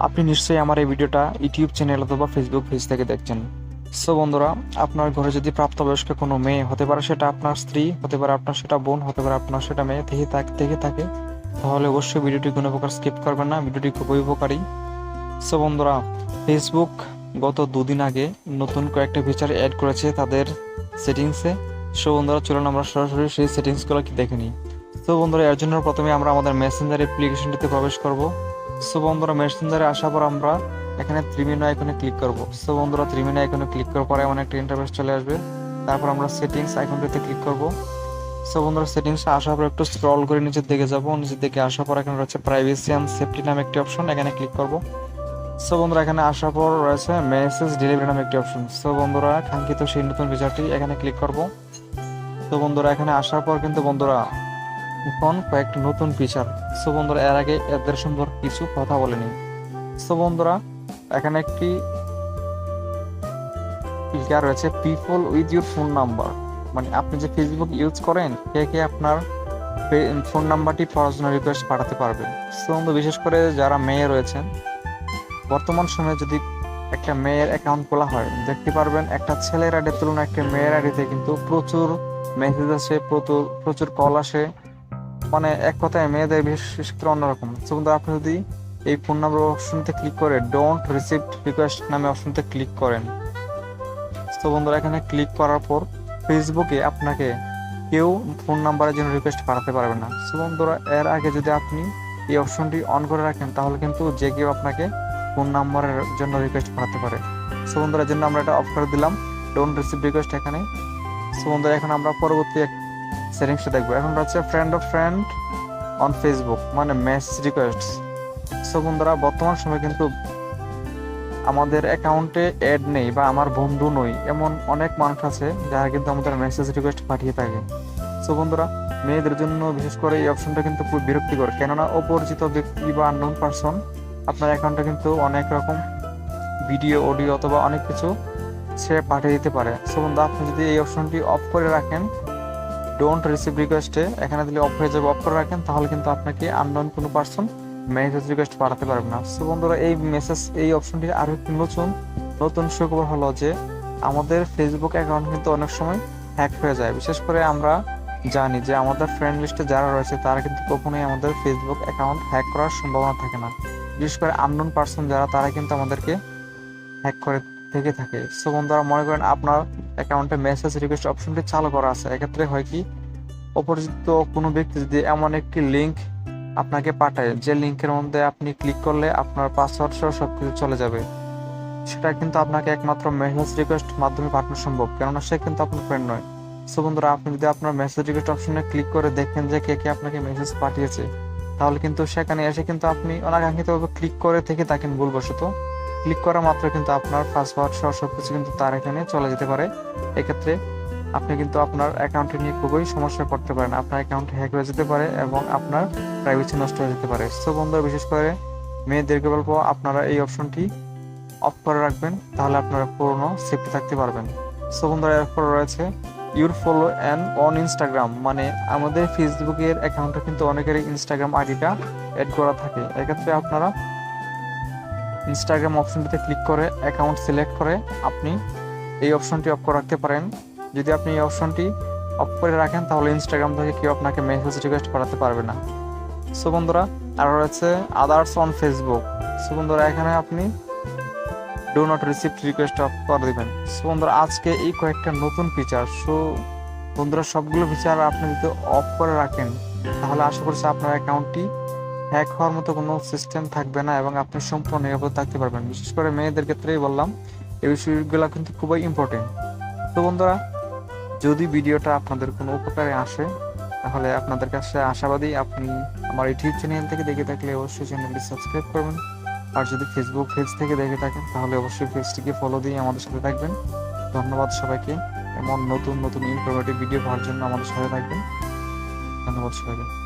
আপনি নিশ্চয়ই আমার এই ভিডিওটা ইউটিউব চ্যানেল অথবা ফেসবুক পেজ থেকে দেখছেন। সো বন্ধুরা, আপনার ঘরে যদি প্রাপ্তবয়স্ক কোনো মেয়ে হতে পারে, সেটা আপনার স্ত্রী হতে পারে, আপনার সেটা বোন হতে পারে, আপনার সেটা মেয়ে থেকে থাকে, তাহলে অবশ্যই ভিডিওটি কোনো প্রকার স্কিপ করবেন না। ভিডিওটি খুবই উপকারী। সো বন্ধুরা, ফেসবুক গত দুদিন আগে নতুন কয়েকটা ফিচার অ্যাড করেছে তাদের সেটিংসে। সো বন্ধুরা, চলুন আমরা সরাসরি সেই সেটিংসগুলো কি দেখে নিই। সো বন্ধুরা, এর জন্য প্রথমে আমরা আমাদের মেসেঞ্জার অ্যাপ্লিকেশনটিতে প্রবেশ করব। সো বন্ধুরা, মেসেঞ্জারে আসার পর আমরা এখানে ত্রিমেনু আইকনে ক্লিক করব। সো বন্ধুরা, ত্রিমেনু আইকনে ক্লিক করার পরে এমন একটা ইন্টারফেস চলে আসবে। তারপর আমরা সেটিংস আইকনটিতে ক্লিক করব। সো বন্ধুরা, সেটিংসে আসার পর একটু স্ক্রল করে নিচের দিকে যাব। নিচের দিকে আসার পর এখানে রয়েছে প্রাইভেসি অ্যান্ড সেফটি নামে একটি অপশন, এখানে ক্লিক করব। সো বন্ধুরা, এখানে আসার পর রয়েছে মেসেজ ডেলিভারি নামে একটি অপশন। সো বন্ধুরা, কাঙ্ক্ষিত সেই নতুন ফিচারটি এখানে ক্লিক করব। তো বন্ধুরা, এখানে আসার পর কিন্তু বন্ধুরা এখন কয়েকটি নতুন ফিচার। সো বন্ধুরা, এর আগে এদের সম্পর্কে কিছু কথা বলেনি। সো বন্ধুরা, এখানে একটি ফিচার রয়েছে people with your phone number, মানে আপনি যে ফেসবুক ইউজ করেন কে কে আপনার ফোন নাম্বারটি পার্সোনাল রিকোয়েস্ট পাঠাতে পারবে। সো বন্ধু, বিশেষ করে যারা মেয়ে রয়েছেন, বর্তমান সময়ে যদি একটা মেয়ের অ্যাকাউন্ট খোলা হয়, দেখতে পারবেন একটা ছেলের আইডির তুলনায় একটা মেয়ের আইডিতে কিন্তু প্রচুর মেসেজ আসে, প্রচুর প্রচুর কল আসে। মানে এক কথায় মেয়েদের বিশেষ ক্ষেত্রে অন্যরকম। সো বন্ধু, আপনি যদি এই ফোন নাম্বার অপশনতে ক্লিক করে ডোন্ট রিসিভ রিকোয়েস্ট নামে অপশনতে ক্লিক করেন, তো বন্ধুরা এখানে ক্লিক করার পর ফেসবুকে আপনাকে কেউ ফোন নাম্বারের জন্য রিকোয়েস্ট পাঠাতে পারবে না। সো বন্ধুরা, এর আগে যদি আপনি এই অপশনটি অন করে রাখেন, তাহলে কিন্তু যে কেউ আপনাকে ফোন নাম্বারের জন্য রিকোয়েস্ট পাঠাতে পারে। সো বন্ধুরা, জন্য আমরা এটা অফ করে দিলাম, ডোন্ট রিসিভ রিকোয়েস্ট এখানে। সো বন্ধুরা, এখন আমরা পরবর্তী সেটিংসটা দেখবো। এখন হচ্ছে friend of friend on Facebook, মানে মেসেজ রিকোয়েস্ট। সো বন্ধুরা, বর্তমান সময় কিন্তু আমাদের অ্যাকাউন্টে অ্যাড নেই বা আমার বন্ধু নই এমন অনেক মানুষ আছে যারা কিন্তু আমাদের মেসেজ রিকোয়েস্ট পাঠিয়ে থাকে। সো বন্ধুরা, মেয়েদের জন্য বিশেষ করে এই অপশনটা কিন্তু খুব বিরক্তিকর, কেননা অপরিচিত ব্যক্তি বা আননোন পারসন আপনার অ্যাকাউন্টে কিন্তু অনেক রকম ভিডিও, অডিও অথবা অনেক কিছু সে পাঠিয়ে দিতে পারে। সো বন্ধু, আপনি যদি এই অপশনটি অফ করে রাখেন, ডোন্ট রিসিভ রিকোয়েস্টে এখানে দিলে অফ হয়ে যাবে, অফ করে রাখেন, তাহলে কিন্তু আপনাকে আননোন কোনো পারসন মেসেজ রিকোয়েস্ট পাঠাতে পারবে না। সো বন্ধুরা, এই অপশনটির আরো একটি নতুন সুখবর হলো যে আমাদের ফেসবুক অ্যাকাউন্ট কিন্তু অনেক সময় হ্যাক হয়ে যায়। বিশেষ করে আমরা জানি যে আমাদের ফ্রেন্ড লিস্টে যারা রয়েছে তারা কিন্তু কখনোই আমাদের ফেসবুক অ্যাকাউন্ট হ্যাক করার সম্ভাবনা থাকে না। বিশেষ করে আননোন পারসন যারা, তারা কিন্তু আমাদেরকে হ্যাক করে থেকে থাকে। সো বন্ধুরা, মনে করেন আপনার অ্যাকাউন্টে মেসেজ রিকোয়েস্ট অপশনটি চালু করা আছে, এক্ষেত্রে হয় কি, অপরিচিত কোনো ব্যক্তি যদি এমন একটি লিঙ্ক আপনাকে পাঠায় যে লিঙ্কের মধ্যে আপনি ক্লিক করলে আপনার পাসওয়ার্ড সহ সবকিছু চলে যাবে, সেটা কিন্তু আপনাকে একমাত্র মেসেজ রিকোয়েস্ট মাধ্যমে পাঠানো সম্ভব, কেননা সে কিন্তু আপনার ফ্রেন্ড নয়। সো বন্ধুরা, আপনি যদি আপনার মেসেজ রিকোয়েস্ট অপশনে ক্লিক করে দেখেন যে কে কে আপনাকে মেসেজ পাঠিয়েছে, তাহলে কিন্তু সেখানে এসে কিন্তু আপনি অনাকাঙ্ক্ষিতভাবে ক্লিক করে থেকে থাকেন ভুলবশত, ক্লিক করা মাত্র কিন্তু আপনার পাসওয়ার্ড সহ সবকিছু কিন্তু তার এখানে চলে যেতে পারে। এক্ষেত্রে আপনি কিন্তু আপনার অ্যাকাউন্টে নিয়ে খুবই সমস্যা করতে পারেন, আপনার অ্যাকাউন্ট হ্যাক হয়ে যেতে পারে এবং আপনার প্রাইভেসি নষ্ট হয়ে যেতে পারে। সো বন্ধুরা, বিশেষ করে মেয়েদেরকে বলবো আপনারা এই অপশনটি অফ করে রাখবেন, তাহলে আপনারা পুরনো সেফটি থাকতে পারবেন। সো বন্ধুরা, এরপর রয়েছে your follow and on Instagram, মানে আমাদের ফেসবুকের অ্যাকাউন্টে কিন্তু অনেকেরই ইনস্টাগ্রাম আইডিটা অ্যাড করা থাকে। এক্ষেত্রে আপনারা ইনস্টাগ্রাম অপশনটিতে ক্লিক করে অ্যাকাউন্ট সিলেক্ট করে আপনি এই অপশনটি অফ করে রাখতে পারেন। যদি আপনি এই অপশনটি অফ করে রাখেন, তাহলে ইনস্টাগ্রাম থেকে কেউ আপনাকে মেসেজ রিকোয়েস্ট পাঠাতে পারবে না। সো বন্ধুরা, আর রয়েছে আদার্স অন ফেসবুক। সো বন্ধুরা, এখানে আপনি do not receive request of করে দিবেন। সো বন্ধুরা, আজকে এই কয়েকটা নতুন ফিচার, সো বন্ধুরা সবগুলো ফিচার আপনি যদি অফ করে রাখেন, তাহলে আশা করছি আপনার অ্যাকাউন্টটি হ্যাক হওয়ার মতো কোনো সিস্টেম থাকবে না এবং আপনি সম্পূর্ণ নিরাপদ থাকতে পারবেন। বিশেষ করে মেয়েদের ক্ষেত্রেই বললাম, এই বিষয়গুলো কিন্তু খুবই ইম্পর্টেন্ট। তো বন্ধুরা, যদি ভিডিওটা আপনাদের কোনো উপকারে আসে, তাহলে আপনাদের কাছে আশাবাদী আপনি আমার ইউটিউব চ্যানেল থেকে দেখে থাকলে অবশ্যই চ্যানেলটি সাবস্ক্রাইব করবেন। আর যদি ফেসবুক পেজ থেকে দেখে থাকেন, তাহলে অবশ্যই পেজটিকে ফলো দিয়ে আমাদের সাথে থাকবেন। ধন্যবাদ সবাইকে। এমন নতুন নতুন ইনফরমেটিভ ভিডিও পাওয়ার জন্য আমাদের সাথে থাকবেন। ধন্যবাদ সবাইকে।